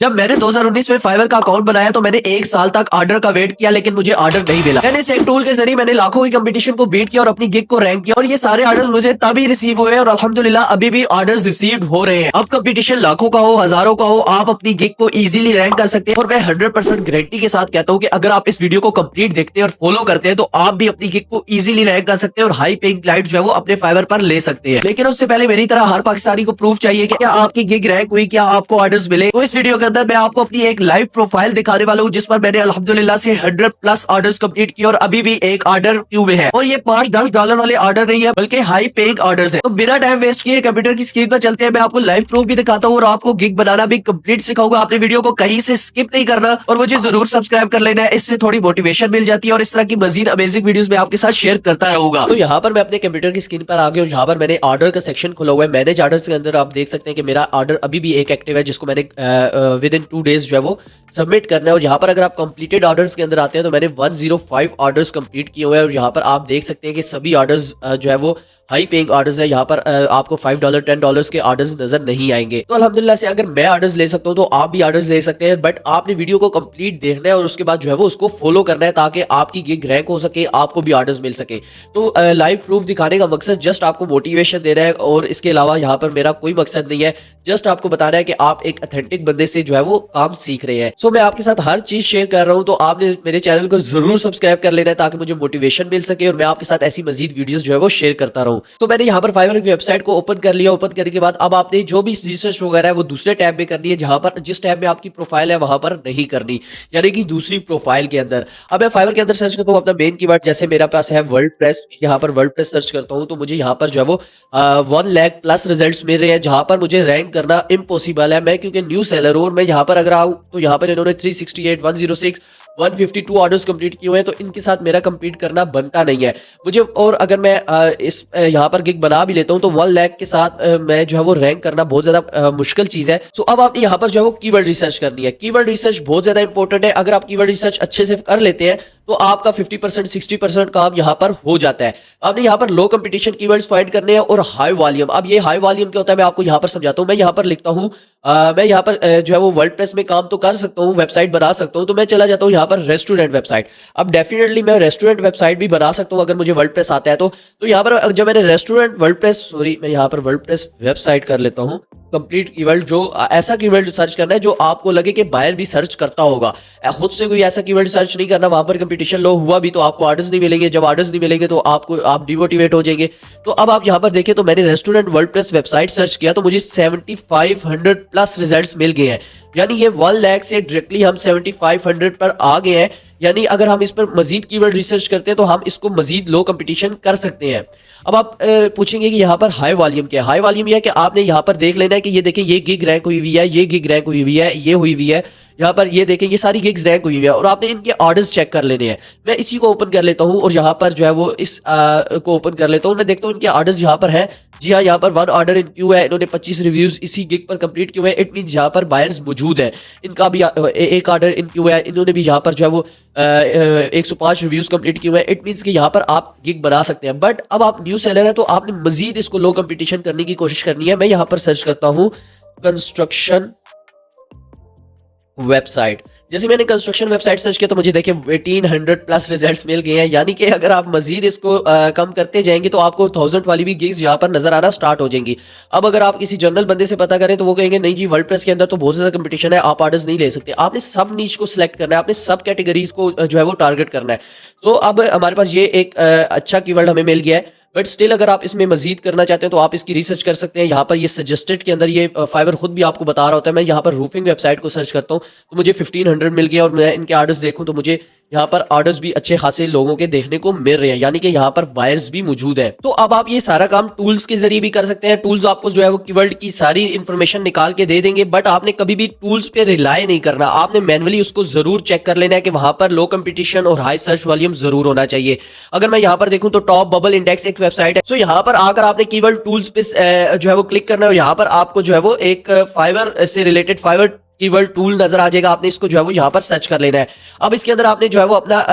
जब मैंने 2019 में फाइवर का अकाउंट बनाया तो मैंने 1 साल तक ऑर्डर का वेट किया, लेकिन मुझे ऑर्डर नहीं मिला। मैंने इस एक टूल के जरिए मैंने लाखों की कंपटीशन को बीट किया और अपनी गिग को रैंक किया, और ये सारे ऑर्डर्स मुझे तभी रिसीव हुए और अल्हम्दुलिल्लाह अभी भी ऑर्डर्स रिसीव हो रहे हैं। अब कंपटीशन लाखों का हो, हजारों का हो, आप अपनी गिग को इजीली रैंक कर सकते हैं। और मैं 100% गारंटी के साथ कहता हूँ कि अगर आप इस वीडियो को कंप्लीट देखते हैं और फॉलो करते हैं तो आप भी अपनी गिग को इजीली रैंक कर सकते हैं और हाई पेइंग क्लाइंट जो है वो अपने फाइवर पर ले सकते हैं। लेकिन उससे पहले मेरी तरह हर पाकिस्तानी को प्रूफ चाहिए कि क्या आपकी गिग रैंक हुई, क्या आपको ऑर्डर्स मिले। तो इस वीडियो के अंदर मैं आपको अपनी एक लाइव प्रोफाइल दिखाने वाला हूँ जिस पर मैंने अल्हम्दुलिल्लाह से 100+ ऑर्डर्स कंप्लीट किए और अभी भी एक ऑर्डर क्यू में है। और ये $5-10 वाले ऑर्डर नहीं है बल्कि हाई पेइंग ऑर्डर्स है। तो बिना टाइम वेस्ट किए कंप्यूटर की स्क्रीन पर चलते हैं, मैं आपको लाइव प्रूफ भी दिखाता हूँ और आपको गिग बनाना भी कंप्लीट सिखाऊंगा। आपने वीडियो को कहीं से स्किप नहीं करना और मुझे जरूर सब्सक्राइब कर लेना है, इससे थोड़ी मोटिवेशन मिल जाती है और इस तरह की मजीद अमेजिंग वीडियोस मैं आपके साथ शेयर करता रहूंगा। तो यहाँ पर मैं अपने कंप्यूटर की स्क्रीन पर आ गया हूँ, यहाँ पर मैंने ऑर्डर का सेक्शन खोला हुआ है। मैनेज ऑर्डर्स के अंदर आप देख सकते हैं कि मेरा ऑर्डर अभी भी एक एक्टिव है जिसको मैंने विद इन 2 डेज जो है वो सबमिट करना है। और यहाँ पर अगर आप कंप्लीटेड ऑर्डर्स के अंदर आते हैं तो मैंने 105 ऑर्डर्स कंप्लीट किए हुए हैं और यहाँ पर आप देख सकते हैं कि सभी ऑर्डर्स जो है वो हाई पेइंग ऑर्डर्स है। यहाँ पर आपको $5 $10 के ऑर्डर्स नजर नहीं आएंगे। तो अल्हम्दुलिल्लाह से अगर मैं ऑर्डर्स ले सकता हूँ तो आप भी ऑर्डर्स ले सकते हैं, बट आपने वीडियो को कंप्लीट देखना है और उसके बाद जो है वो उसको फॉलो करना है ताकि आपकी गिग रैंक हो सके, आपको भी ऑर्डर्स मिल सके। तो लाइव प्रूफ दिखाने का मकसद जस्ट आपको मोटिवेशन देना है और इसके अलावा यहाँ पर मेरा कोई मकसद नहीं है, जस्ट आपको बताना है कि आप एक ऑथेंटिक बंदे से जो है वो काम सीख रहे हैं। सो मैं आपके साथ हर चीज शेयर कर रहा हूँ, तो आपने मेरे चैनल को जरूर सब्सक्राइब कर लेना है ताकि मुझे मोटिवेशन मिल सके और मैं आपके साथ ऐसी मजीद वीडियोस जो है वो शेयर करता रहूँ। तो मैंने यहाँ पर फाइवर की वेबसाइट को ओपन कर लिया। ओपन करने के बाद अब आपने जो भी रिसर्च वगैरह है वो दूसरे टैब में करनी है, जहां पर जिस टैब में आपकी प्रोफाइल है वहां पर नहीं करनी, यानी कि दूसरी प्रोफाइल के अंदर। अब मैं फाइवर के अंदर सर्च करता हूँ अपना मेन कीवर्ड, जैसे मेरा पास है वर्डप्रेस, यहाँ पर वर्डप्रेस सर्च करता हूँ तो मुझे यहाँ पर जो है वो 1 लाख+ रिजल्ट्स मिल रहे हैं, जहां पर मुझे रैंक करना इम्पॉसिबल है। मैं क्योंकि न्यू सेलर हूँ और मैं यहाँ पर अगर आऊँ तो यहाँ पर इन्होंने 368, 106, 152 ऑर्डर्स कंप्लीट किए हुए हैं, तो इनके साथ मेरा कंप्लीट करना बनता नहीं है मुझे। और अगर मैं इस यहाँ पर गिग बना भी लेता हूँ तो 1 लाख के साथ मैं जो है वो रैंक करना बहुत ज्यादा मुश्किल चीज है। सो अब आपने यहाँ पर जो है वो कीवर्ड रिसर्च करनी है। कीवर्ड रिसर्च बहुत ज्यादा इंपॉर्टेंट है। अगर आप कीवर्ड रिसर्च अच्छे से कर लेते हैं तो आपका 50% 60% काम यहाँ पर हो जाता है। आपने यहाँ पर लो कंपटीशन कीवर्ड्स फाइंड करने हैं और हाई वॉल्यूम। अब ये हाई वॉल्यूम क्या होता है मैं आपको यहाँ पर समझाता हूँ। मैं यहाँ पर लिखता हूँ मैं यहाँ पर जो है वो वर्डप्रेस में काम तो कर सकता हूँ, वेबसाइट बना सकता हूँ, तो मैं चला जाता हूँ यहाँ पर रेस्टोरेंट वेबसाइट। अब डेफिनेटली मैं रेस्टोरेंट वेबसाइट भी बना सकता हूँ अगर मुझे वर्डप्रेस आता है तो यहाँ पर जब मैंने रेस्टोरेंट वर्डप्रेस मैं यहाँ पर वर्डप्रेस वेबसाइट कर लेता हूँ। कंप्लीट कीवर्ड, जो ऐसा कीवर्ड सर्च करना है जो आपको लगे कि बायर भी सर्च करता होगा, खुद से कोई ऐसा कीवर्ड सर्च नहीं करना। वहां पर कंपटीशन लो हुआ भी तो आपको ऑर्डर्स नहीं मिलेंगे, जब ऑर्डर्स नहीं मिलेंगे तो आप डिमोटिवेट हो जाएंगे। तो अब आप यहाँ पर देखें तो मैंने रेस्टोरेंट वर्डप्रेस वेबसाइट सर्च किया तो मुझे 7500+ रिजल्ट्स मिल गए हैं, यानी ये 1 लाख से डायरेक्टली हम 7500 पर आ गए हैं। यानी अगर हम इस पर मजीद कीवर्ड रिसर्च करते हैं तो हम इसको मजीद लो कंपटीशन कर सकते हैं। अब आप पूछेंगे कि यहाँ पर हाई वॉल्यूम क्या है। हाई वॉल्यूम यह है कि आपने यहाँ पर देख लेना है कि ये देखें ये गिग रैंक हुई हुई है, ये गिग रैंक हुई हुई है, ये हुई हुई है, यहाँ पर ये देखें ये सारी गिग्स रैंक हुई हुई है और आपने इनके ऑर्डर्स चेक कर लेने हैं। मैं इसी को ओपन कर लेता हूँ और यहाँ पर जो है वो इस को ओपन कर लेता हूँ। मैं देखता हूँ इनके ऑर्डर्स यहाँ पर हैं। जी हाँ, यहाँ पर 1 ऑर्डर इन क्यू है, इन्होंने 25 रिव्यूज इसी गिग पर कंप्लीट किए हुए हैं। इट मींस यहाँ पर बायर्स मौजूद है, इनका भी एक ऑर्डर इन क्यू है, इन्होंने भी यहाँ पर जो है वो 105 रिव्यूज कंप्लीट किए हुए हैं। इट मींस कि यहाँ पर आप गिग बना सकते हैं। बट अब आप न्यू सेलर है तो आपने मजीद इसको लो कंपटीशन करने की कोशिश करनी है। मैं यहाँ पर सर्च करता हूँ कंस्ट्रक्शन वेबसाइट। जैसे मैंने कंस्ट्रक्शन वेबसाइट सर्च किया तो मुझे देखिए 1800+ रिजल्ट्स मिल गए हैं, यानी कि अगर आप मजीद इसको कम करते जाएंगे तो आपको 1000 वाली भी गिग्स यहाँ पर नजर आना स्टार्ट हो जाएंगी। अब अगर आप किसी जनरल बंदे से पता करें तो वो कहेंगे नहीं जी वर्डप्रेस के अंदर तो बहुत ज्यादा कंपटीशन है, आप ऑर्डर्स नहीं ले सकते। आपने सब नीच को सिलेक्ट करना है, आपने सब कैटेगरीज को जो है वो टारगेट करना है। तो अब हमारे पास ये एक अच्छा कीवर्ड हमें मिल गया है, बट स्टिल अगर आप इसमें मजीद करना चाहते हैं तो आप इसकी रिसर्च कर सकते हैं। यहाँ पर ये सजेस्टेड के अंदर ये फाइवर खुद भी आपको बता रहा होता है। मैं यहाँ पर रूफिंग वेबसाइट को सर्च करता हूँ तो मुझे 1500 मिल गया और मैं इनके ऑर्डर्स देखूँ तो मुझे यहाँ पर ऑर्डर्स भी अच्छे खासे लोगों के देखने को मिल रहे हैं, यानी कि यहाँ पर बायर्स भी मौजूद है। तो अब आप ये सारा काम टूल्स के जरिए भी कर सकते हैं। टूल्स आपको जो है वो कीवर्ड की सारी इंफॉर्मेशन निकाल के दे देंगे, बट आपने कभी भी टूल्स पे रिलाय नहीं करना। आपने मैनुअली उसको जरूर चेक कर लेना है कि वहां पर लो कंपटीशन और हाई सर्च वॉल्यूम जरूर होना चाहिए। अगर मैं यहाँ पर देखूं तो टॉप बबल इंडेक्स एक वेबसाइट है। सो यहाँ पर आकर आपने कीवर्ड टूल्स पे जो है वो क्लिक करना है और यहाँ पर आपको जो है वो एक फाइवर से रिलेटेड फाइवर कीवर्ड टूल नजर आ जाएगा, आपने इसको जो है वो यहाँ पर सर्च कर लेना है। अब इसके अंदर आपने जो है वो अपना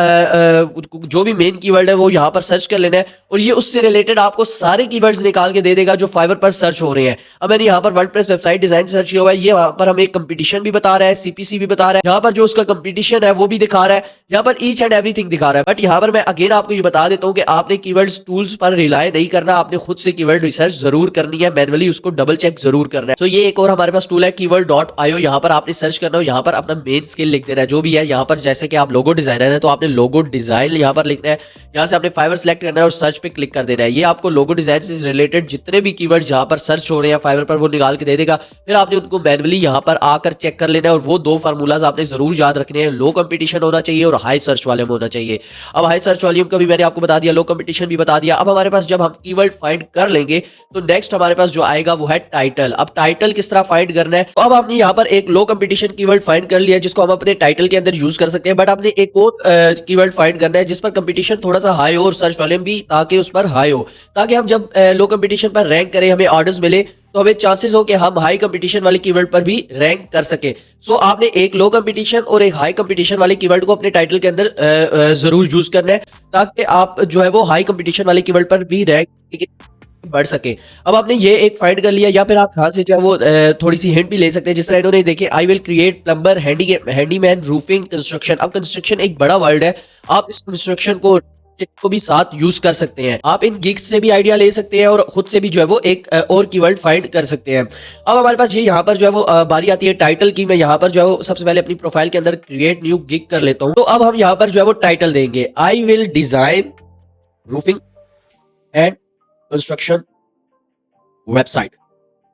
जो भी मेन कीवर्ड है वो यहाँ पर सर्च कर लेना है और ये उससे रिलेटेड आपको सारे कीवर्ड्स निकाल के दे देगा जो फाइवर पर सर्च हो रहे हैं। अब मैंने यहाँ पर वर्डप्रेस वेबसाइट डिजाइन सर्च किया हुआ है, ये वहां पर हमें कंपटीशन भी बता रहा है, सीपीसी भी बता रहा है, यहाँ पर जो उसका कंपटीशन है वो भी दिखा रहा है, यहाँ पर ईच एंड एवरीथिंग दिखा रहा है। बट यहाँ पर मैं अगेन आपको ये बता देता हूँ कि आपने कीवर्ड्स टूल्स पर रिलाय नहीं करना, आपने खुद से कीवर्ड रिसर्च जरूर करनी है, मैनुअली उसको डबल चेक जरूर करना है। तो ये एक और हमारे पास टूल है keyword.io, यहाँ पर आपने सर्च करना है, यहाँ पर अपना मेन स्किल लिख देना है जो भी है। यहाँ पर जैसे कि आप लोगो डिजाइनर है तो आपने लोगो डिजाइन यहाँ पर लिखना है, यहाँ से आपने फाइवर सेलेक्ट करना है और सर्च पे क्लिक कर देना है। ये आपको लोगो डिजाइन से रिलेटेड जितने भी कीवर्ड जहाँ पर सर्च हो रहे हैं फाइवर पर वो निकाल के दे देगा। फिर आपने उनको मैनुअली यहाँ पर आकर चेक कर लेना है और वो दो फार्मूलाज आपने जरूर याद रखने हैं, लो कंपटीशन होना चाहिए और हाई सर्च वॉल्यूम होना चाहिए। अब हाई सर्च वॉल्यूम का भी मैंने आपको बता दिया, लो कंपटीशन भी बता दिया। अब हमारे पास जब हम कीवर्ड फाइंड कर लेंगे तो नेक्स्ट हमारे पास जो आएगा वो है टाइटल। अब टाइटल किस तरह फाइंड करना है, तो अब हमने यहाँ पर एक लो कंपटीशन कीवर्ड फाइंड कर लिया जिसको हम अपने टाइटल के अंदर यूज कर सकते हैं। बट आपने एक और कीवर्ड फाइंड करना है जिस पर कंपटीशन थोड़ा सा हाई हो और सर्च वॉल्यूम भी ताकि उस पर हाई हो, ताकि हम जब लो कंपटीशन पर रैंक करें हमें ऑर्डर्स मिले तो हमें चांसेस हो कि हम हाई कंपटीशन वाले कीवर्ड पर भी रैंक कर सके। सो आपने एक लो कंपटीशन और एक हाई कंपटीशन वाले कीवर्ड को अपने टाइटल के अंदर जरूर यूज करना है ताकि आप जो है वो हाई कंपटीशन वाले कीवर्ड पर भी रैंक बढ़ सके। अब आपने ये एक फाइंड कर लिया, या फिर आप यहाँ से जो है वो थोड़ी सी हिंट भी ले सकते हैं, जिस तरह इन्होंने देखे I will create plumber, handyman, roofing, construction. अब कंस्ट्रक्शन एक बड़ा वर्ड है, आप इस कंस्ट्रक्शन को भी साथ यूज कर सकते हैं। आप इन गिग्स से भी आइडिया ले सकते हैं और खुद से भी जो है वो एक और कीवर्ड फाइंड कर सकते हैं। अब हमारे पास ये यहाँ पर जो है वो बारी आती है टाइटल की। मैं यहाँ पर जो है वो सबसे पहले अपनी प्रोफाइल के अंदर क्रिएट न्यू गिग कर लेता हूँ। तो अब हम यहाँ पर जो है वो टाइटल देंगे I will design roofing and construction website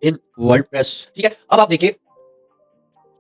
in WordPress. ठीक है, अब आप देखिए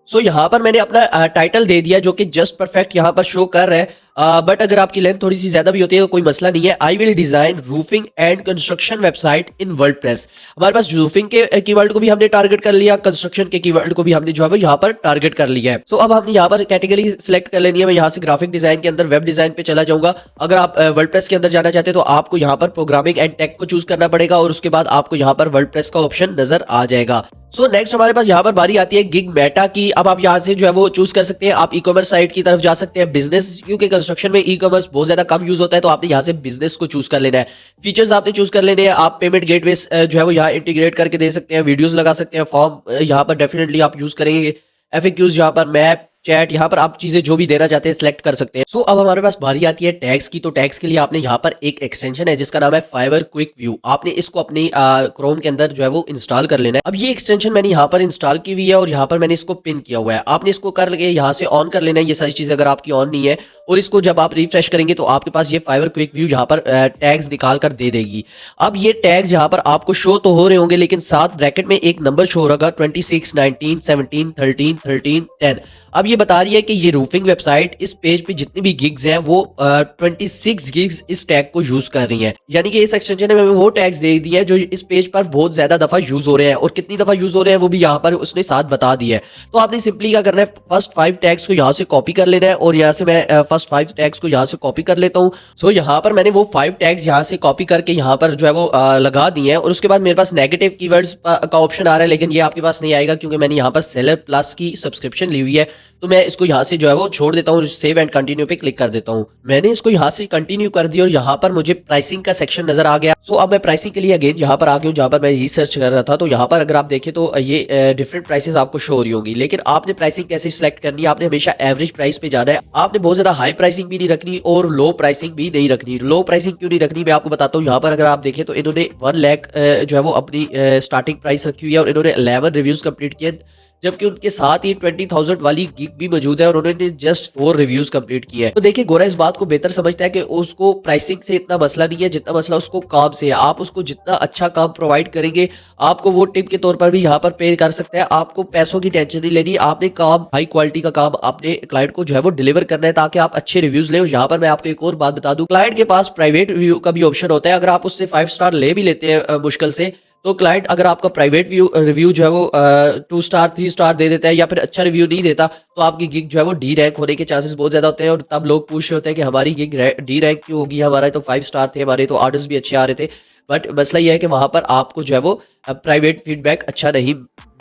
सो यहाँ पर मैंने अपना टाइटल दे दिया जो कि जस्ट परफेक्ट यहाँ पर शो कर रहा है। बट अगर आपकी लेंथ थोड़ी सी ज्यादा भी होती है तो कोई मसला नहीं है। I will design roofing and construction website in WordPress. हमारे पास रूफिंग के कीवर्ड को भी हमने टारगेट कर लिया, कंस्ट्रक्शन के कीवर्ड को भी हमने जो है यहाँ पर टारगेट कर लिया है। सो अब हमने यहाँ पर कैटेगरी सिलेक्ट कर लेनी है। मैं यहाँ से ग्राफिक डिजाइन के अंदर वेब डिजाइन पे चला जाऊंगा। अगर आप वर्डप्रेस के अंदर जाना चाहते हैं तो आपको यहाँ पर प्रोग्रामिंग एंड टेक को चूज करना पड़ेगा और उसके बाद आपको यहाँ पर वर्डप्रेस का ऑप्शन नजर आ जाएगा। सो नेक्स्ट हमारे पास यहाँ पर बारी आती है गिग मेटा की। अब आप यहाँ से जो है वो चूज कर सकते हैं, आप ई कॉमर्स साइट की तरफ जा सकते हैं, बिजनेस, क्योंकि कंस्ट्रक्शन में ई कॉमर्स बहुत ज्यादा कम यूज होता है तो आपने यहाँ से बिजनेस को चूज कर लेना है। फीचर्स आपने चूज कर लेने हैं, आप पेमेंट गेटवे जो है वो यहाँ इंटीग्रेट करके दे सकते हैं, वीडियोस लगा सकते हैं, फॉर्म यहाँ पर डेफिनेटली आप यूज करेंगे, एफएक्यूज यहाँ पर, मैप, चैट, यहाँ पर आप चीजें जो भी देना चाहते हैं सिलेक्ट कर सकते हैं। सो अब हमारे पास बारी आती है टैग्स की। तो टैग्स के लिए आपने यहाँ पर एक एक्सटेंशन है जिसका नाम है फाइवर क्विक व्यू। आपने इसको अपनी क्रोम के अंदर जो है वो इंस्टॉल कर लेना है। अब ये एक्सटेंशन मैंने यहाँ पर इंस्टॉल की हुई है और यहाँ पर मैंने इसको पिन किया हुआ है। आपने इसको कर लगे यहाँ से ऑन कर लेना है, ये सारी चीजें अगर आपकी ऑन नहीं है, और इसको जब आप रिफ्रेश करेंगे तो आपके पास ये फाइवर क्विक व्यू यहाँ पर टैग्स निकाल कर दे देगी। अब ये टैग्स यहाँ पर आपको शो तो हो रहे होंगे लेकिन साथ ब्रैकेट में एक नंबर शो होगा 26, 19, 17, 13, 13, 10। अब ये बता रही है कि ये रूफिंग वेबसाइट इस पेज पे जितनी भी गिग्स हैं वो 26 गिग्स इस टैग को यूज कर रही हैं। यानी कि इस एक्सटेंशन में वो टैग्स दे दिए हैं जो इस पेज पर बहुत ज्यादा दफा यूज हो रहे हैं, और कितनी दफा यूज हो रहे हैं वो भी यहाँ पर उसने साथ बता दिया है। तो आपने सिंपली क्या करना है, फर्स्ट 5 टैग्स को यहाँ से कॉपी कर लेना है और यहाँ से मैं फर्स्ट 5 टैग्स को यहाँ से कॉपी कर लेता हूँ। सो यहाँ पर मैंने वो 5 टैग्स यहाँ से कॉपी करके यहाँ पर जो है वो लगा दिए हैं, और उसके बाद मेरे पास नेगेटिव कीवर्ड्स का ऑप्शन आ रहा है, लेकिन ये आपके पास नहीं आएगा क्योंकि मैंने यहाँ पर सेलर प्लस की सब्सक्रिप्शन ली हुई है। तो मैं इसको यहाँ से जो है वो छोड़ देता हूँ, सेव एंड कंटिन्यू पे क्लिक कर देता हूँ। मैंने इसको यहाँ से कंटिन्यू कर दिया और यहाँ पर मुझे प्राइसिंग का सेक्शन नजर आ गया। सो अब मैं प्राइसिंग के लिए अगेन यहाँ पर आ गया हूँ जहाँ पर मैं यही सर्च कर रहा था। तो यहाँ पर अगर आप देखें तो ये डिफरेंट प्राइसेस आपको शो हो रही होंगी, लेकिन आपने प्राइसिंग कैसे सिलेक्ट करनी है, आपने हमेशा एवरेज प्राइस पे जाना है। आपने बहुत ज्यादा हाई प्राइसिंग भी नहीं रखनी और लो प्राइसिंग भी नहीं रखनी। लो प्राइसिंग क्यों नहीं रखनी मैं आपको बताता हूँ। यहाँ पर अगर आप देखें तो इन्होंने 1 लाख जो है वो अपनी स्टार्टिंग प्राइस रखी हुई है और इन्होंने 11 रिव्यूज कंप्लीट किए, जबकि उनके साथ ही 20,000 वाली गिग भी मौजूद है और उन्होंने जस्ट 4 रिव्यूज कंप्लीट किए हैं। तो देखिए गोरा इस बात को बेहतर समझता है कि उसको प्राइसिंग से इतना मसला नहीं है जितना मसला उसको काम से है। आप उसको जितना अच्छा काम प्रोवाइड करेंगे आपको वो टिप के तौर पर भी यहाँ पर पे कर सकता है। आपको पैसों की टेंशन नहीं लेनी, आपने काम हाई क्वालिटी का काम अपने क्लाइंट को जो है वो डिलीवर करना है ताकि आप अच्छे रिव्यूज लें। यहाँ पर मैं आपको एक और बात बता दूं, क्लाइंट के पास प्राइवेट रिव्यू का भी ऑप्शन होता है। अगर आप उससे 5 स्टार ले भी लेते हैं मुश्किल से, तो क्लाइंट अगर आपका प्राइवेट रिव्यू जो है वो 2 स्टार 3 स्टार दे देता है या फिर अच्छा रिव्यू नहीं देता, तो आपकी गिग जो है वो डी रैंक होने के चांसेस बहुत ज्यादा होते हैं। और तब लोग पूछ रहे होते हैं कि हमारी गिग डी रैंक क्यों होगी, हमारा तो 5 स्टार थे, हमारे तो ऑर्डर्स भी अच्छे आ रहे थे, बट मसला यह है कि वहां पर आपको जो है वो प्राइवेट फीडबैक अच्छा नहीं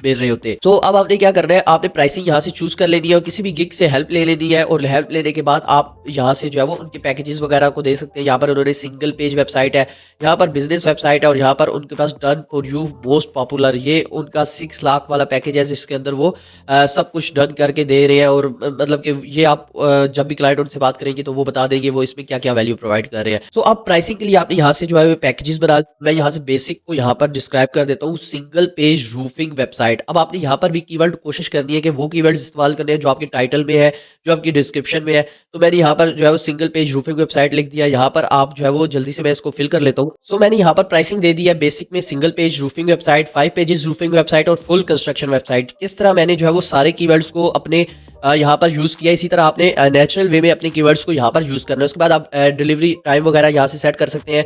मिल रहे होते। तो अब आपने क्या करना है, आपने प्राइसिंग यहाँ से चूज कर लेनी है और किसी भी गिग से हेल्प ले लेनी है, और हेल्प लेने के बाद आप यहाँ से जो है वो उनके पैकेजेस वगैरह को दे सकते हैं। यहाँ पर उन्होंने सिंगल पेज वेबसाइट है, यहाँ पर बिजनेस वेबसाइट है, और यहाँ पर उनके पास done for you most popular, ये उनका 6 लाख वाला पैकेज है जिसके अंदर वो सब कुछ डन करके दे रहे हैं। और मतलब कि ये आप जब भी क्लाइंट उनसे बात करेंगे तो वो बता देंगे वो इसमें क्या क्या वैल्यू प्रोवाइड कर रहे हैं। सो अब प्राइसिंग के लिए आपने यहाँ से जो है पैकेजेस बना, मैं यहाँ से बेसिक को यहाँ पर डिस्क्राइब कर देता हूँ, सिंगल पेज रूफिंग वेबसाइट। अब आपने यहाँ पर भी कीवर्ड कोशिश करनी है कि वो कीवर्ड्स इस्तेमाल करने हैं जो आपके टाइटल में है, जो आपकी डिस्क्रिप्शन में है। तो मैंने यहाँ पर जो है वो सिंगल पेज रूफिंग वेबसाइट लिख दिया। यहाँ पर आप जो है वो जल्दी से मैं इसको फिल कर लेता हूँ। सो मैंने यहाँ पर प्राइसिंग दे दिया बेसिक में single page roofing website, 5 pages roofing website और फुल कंस्ट्रक्शन वेबसाइट। इस तरह मैंने जो है वो सारे कीवर्ड्स को अपने यहाँ पर यूज किया। इसी तरह आपने नेचुरल वे में अपने कीवर्ड्स को यहाँ पर यूज करना है। उसके बाद आप डिलीवरी टाइम वगैरह यहाँ से सेट कर सकते हैं।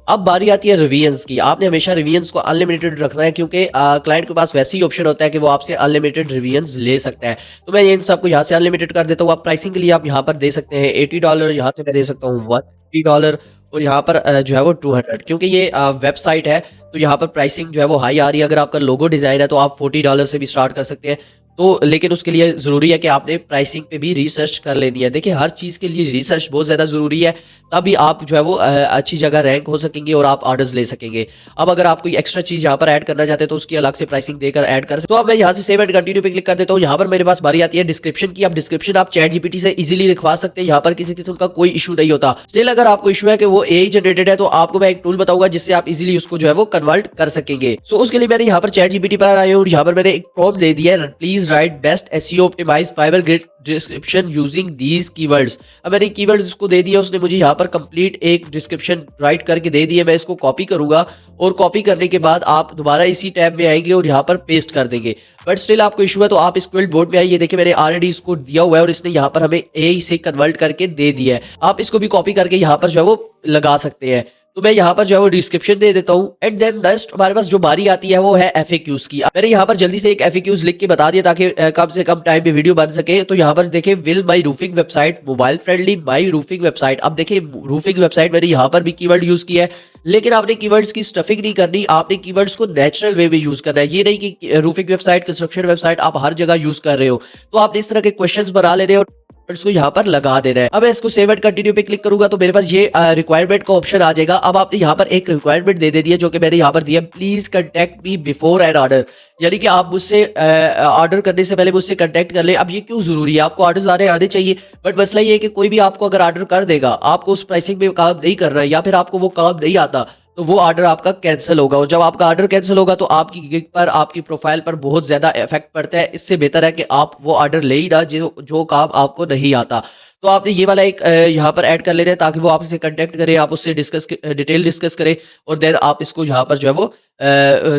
अब बारी आती है रिवीजन्स की। आपने हमेशा रिवीजन्स को अनलिमिटेड रखना है, क्योंकि क्लाइंट के पास वैसे ही ऑप्शन होता है कि वो आपसे अनलिमिटेड रिवीजन्स ले सकता है। तो मैं इन सबको यहाँ से अनलिमिटेड कर देता हूँ। आप प्राइसिंग के लिए आप यहाँ पर दे सकते हैं $80, यहाँ से मैं दे सकता हूँ $150, और यहाँ पर जो है वो 200, क्योंकि ये वेबसाइट है तो यहाँ पर प्राइसिंग जो है वो हाई आ रही है। अगर आपका लोगो डिजाइन है तो आप $40 से भी स्टार्ट कर सकते हैं। तो लेकिन उसके लिए ज़रूरी है कि आपने प्राइसिंग पे भी रिसर्च कर लेनी है। देखिए हर चीज़ के लिए रिसर्च बहुत ज़्यादा ज़रूरी है, तभी आप जो है वो अच्छी जगह रैंक हो सकेंगे और आप ऑर्डर्स ले सकेंगे। अब अगर आप कोई एक्स्ट्रा चीज़ यहाँ पर ऐड करना चाहते हैं तो उसकी अलग से प्राइसिंग देकर ऐड कर सकते। तो अब मैं यहाँ से सेव एंड कंटिन्यू पे क्लिक कर देता हूँ। यहाँ पर मेरे पास बारी आती है डिस्क्रिप्शन की। अब डिस्क्रिप्शन आप चैट जीपीटी से इजीली लिखवा सकते हैं, यहाँ पर किसी किस्म का कोई इशू नहीं होता। स्टिल अगर आपको इशू है कि वो एआई जनरेटेड है तो आपको मैं एक टूल बताऊंगा जिससे आप इजीली उसको जो है वो कन्वर्ट कर सकेंगे। सो उसके लिए मैंने यहाँ पर चैट जीपीटी पर आया हूँ। यहाँ पर मैंने एक प्रॉम्प्ट दे दिया है, please right best SEO optimized Fiverr grid description using these keywords। अब मैंने कीवर्ड्स इसको दे दिया, उसने मुझे यहाँ पर कंप्लीट एक डिस्क्रिप्शन राइट करके दे दी है। मैं इसको कॉपी करूंगा और कॉपी करने के बाद आप दोबारा इसी टैब में आएंगे और यहाँ पर पेस्ट कर देंगे। बट स्टिल आपको इशू है तो आप इस क्विल्ट बोर्ड में आइए। देखिए मैंने ऑलरेडी इसको दिया हुआ है और इसने यहाँ पर हमें AI से कन्वर्ट करके दे दिया है। आप इसको भी कॉपी करके यहाँ पर जो है वो लगा सकते हैं। तो मैं यहाँ पर जो है वो डिस्क्रिप्शन दे देता हूँ। एंड देन नेक्स्ट हमारे पास जो बारी आती है वो है FAQs की। मैंने यहाँ पर जल्दी से एक FAQs लिख के बता दिया ताकि कम से कम टाइम में वीडियो बन सके। तो यहाँ पर देखिए, will my roofing website mobile friendly my roofing website. अब देखिए रूफिंग वेबसाइट मैंने यहाँ पर भी कीवर्ड यूज किया है, लेकिन आपने कीवर्ड्स की स्टफिंग नहीं करनी, आपने कीवर्ड्स को नेचुरल वे में यूज करना है। ये नहीं कि रूफिंग वेबसाइट कंस्ट्रक्शन वेबसाइट आप हर जगह यूज कर रहे हो। तो आपने इस तरह के क्वेश्चंस बना लेने और इसको यहाँ पर लगा देना है। अब मैं इसको सेव एंड कंटिन्यू पे क्लिक करूंगा तो मेरे पास ये रिक्वायरमेंट का ऑप्शन आ जाएगा। अब आपने यहाँ पर एक रिक्वायरमेंट दे दी है जो कि मैंने यहाँ पर दिया, please contact me before an order, यानी कि आप मुझसे ऑर्डर करने से पहले मुझसे कंटेक्ट कर ले। अब ये क्यों जरूरी है? आपको ऑर्डर्स आने चाहिए, बट मसला ये है कि कोई भी आपको अगर ऑर्डर कर देगा, आपको उस प्राइसिंग में काम नहीं कर रहा है या फिर आपको वो काम नहीं आता, तो वो ऑर्डर आपका कैंसिल होगा। और जब आपका ऑर्डर कैंसिल होगा तो आपकी गिग पर, आपकी प्रोफाइल पर बहुत ज्यादा इफेक्ट पड़ता है। इससे बेहतर है कि आप वो ऑर्डर ले ही ना जो काम आपको नहीं आता। तो आपने ये वाला एक यहाँ पर ऐड कर लेना है ताकि वो आपसे कांटेक्ट करे, आप उससे डिटेल डिस्कस करें और देन आप इसको यहाँ पर जो है वो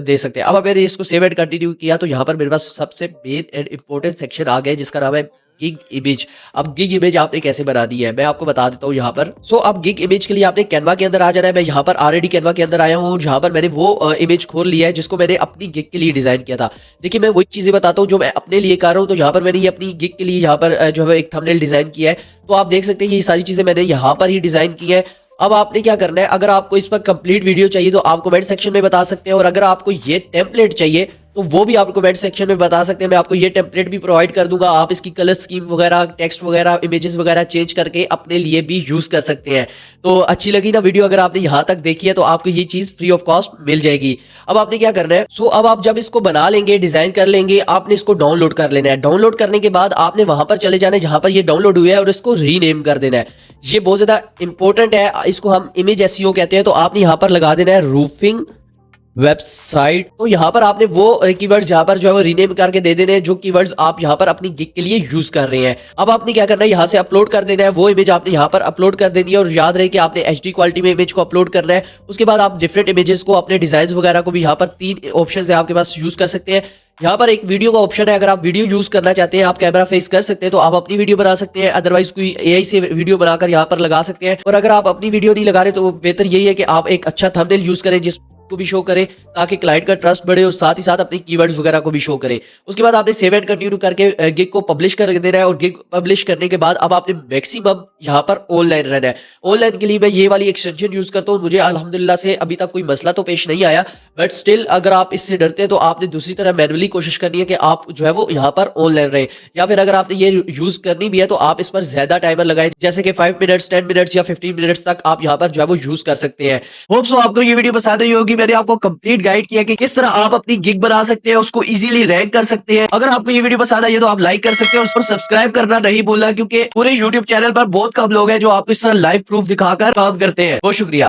दे सकते हैं। अब मैंने इसको सेव एंड कंटिन्यू किया तो यहाँ पर मेरे पास सबसे मेन एंड इंपॉर्टेंट सेक्शन आ गया जिसका नाम है गिग इमेज। अब गिग इमेज आपने कैसे बना दी है मैं आपको बता देता हूँ यहाँ पर। सो अब गिग इमेज के लिए आपने कैनवा के अंदर आ जाना है। मैं यहाँ पर ऑलरेडी कैनवा के अंदर आया हूँ, जहाँ पर मैंने वो इमेज खोल लिया है जिसको मैंने अपनी गिग के लिए डिजाइन किया था। देखिए मैं वही चीजें बताता हूँ जो मैं अपने लिए कर रहा हूँ। तो यहाँ पर मैंने ये अपनी गिग के लिए यहाँ पर जो है एक थंबनेल डिजाइन किया है। तो आप देख सकते हैं ये सारी चीजें मैंने यहाँ पर ही डिजाइन की है। अब आपने क्या करना है, अगर आपको इस पर कंप्लीट वीडियो चाहिए तो आप कमेंट सेक्शन में बता सकते हैं, और अगर आपको ये टेम्पलेट चाहिए तो वो भी आप कमेंट सेक्शन में बता सकते हैं। मैं आपको ये टेम्पलेट भी प्रोवाइड कर दूंगा, आप इसकी कलर स्कीम वगैरह, टेक्स्ट वगैरह, इमेजेस वगैरह चेंज करके अपने लिए भी यूज कर सकते हैं। तो अच्छी लगी ना वीडियो? अगर आपने यहाँ तक देखी है तो आपको ये चीज फ्री ऑफ कॉस्ट मिल जाएगी। अब आपने क्या करना है, सो अब आप जब इसको बना लेंगे, डिजाइन कर लेंगे, आपने इसको डाउनलोड कर लेना है। डाउनलोड करने के बाद आपने वहां पर चले जाना है जहां पर ये डाउनलोड हुआ है और इसको रीनेम कर देना है। ये बहुत ज्यादा इंपॉर्टेंट है, इसको हम इमेज एसईओ कहते हैं। तो आपने यहाँ पर लगा देना है रूफिंग वेबसाइट। तो यहाँ पर आपने वो कीवर्ड्स यहाँ पर जो है वो रीनेम करके दे देने हैं जो कीवर्ड्स आप यहाँ पर अपनी गिग के लिए यूज कर रहे हैं। अब आपने क्या करना है, यहाँ से अपलोड कर देना है। वो इमेज आपने यहाँ पर अपलोड कर देनी है और याद रहे कि आपने HD क्वालिटी में इमेज को अपलोड करना है। उसके बाद आप डिफरेंट इमेजेस को, अपने डिजाइन वगैरह को भी यहाँ पर 3 ऑप्शन है आपके पास यूज कर सकते हैं। यहाँ पर एक वीडियो का ऑप्शन है, अगर आप वीडियो यूज करना चाहते हैं, आप कैमरा फेस कर सकते हैं तो आप अपनी वीडियो बना सकते हैं, अदरवाइज कोई AI से वीडियो बनाकर यहाँ पर लगा सकते हैं। और अगर आप अपनी वीडियो नहीं लगा रहे तो बेहतर यही है कि आप एक अच्छा थंबनेल यूज करें को भी शो करें ताकि क्लाइंट का ट्रस्ट बढ़े और साथ ही साथ अपनी कीवर्ड्स वगैरह को भी शो करें। उसके बाद आपने सेव एंड कंटिन्यू करके गिग को पब्लिश कर देना है और गिग पब्लिश करने के बाद अब आपने मैक्सिमम यहाँ पर ऑनलाइन रहना है। ऑनलाइन के लिए मैं ये वाली एक्सटेंशन यूज करता हूँ, मुझे अल्हम्दुलिल्लाह से अभी तक कोई मसला तो पेश नहीं आया, बट स्टिल अगर आप इससे डरते हैं तो आपने दूसरी तरह मैनुअली कोशिश करनी है कि आप जो है वो यहाँ पर ऑनलाइन रहे, या फिर अगर आपने ये यूज करनी भी है तो आप इस पर ज्यादा टाइमर लगाएं, जैसे कि 5 मिनट्स 10 मिनट्स या 15 मिनट्स तक आप यहाँ पर जो है वो यूज कर सकते हैं। होप सो आपको ये वीडियो पसंद आई होगी। मैंने आपको कंप्लीट गाइड किया कि किस तरह आप अपनी गिग बना सकते हैं, उसको इजीली रैंक कर सकते हैं। अगर आपको ये वीडियो पसंद आई है तो आप लाइक कर सकते हैं और सब्सक्राइब करना नहीं भूलना, क्योंकि पूरे यूट्यूब चैनल पर बहुत कम लोग हैं जो आपको इस तरह लाइव प्रूफ दिखाकर काम करते हैं। बहुत शुक्रिया।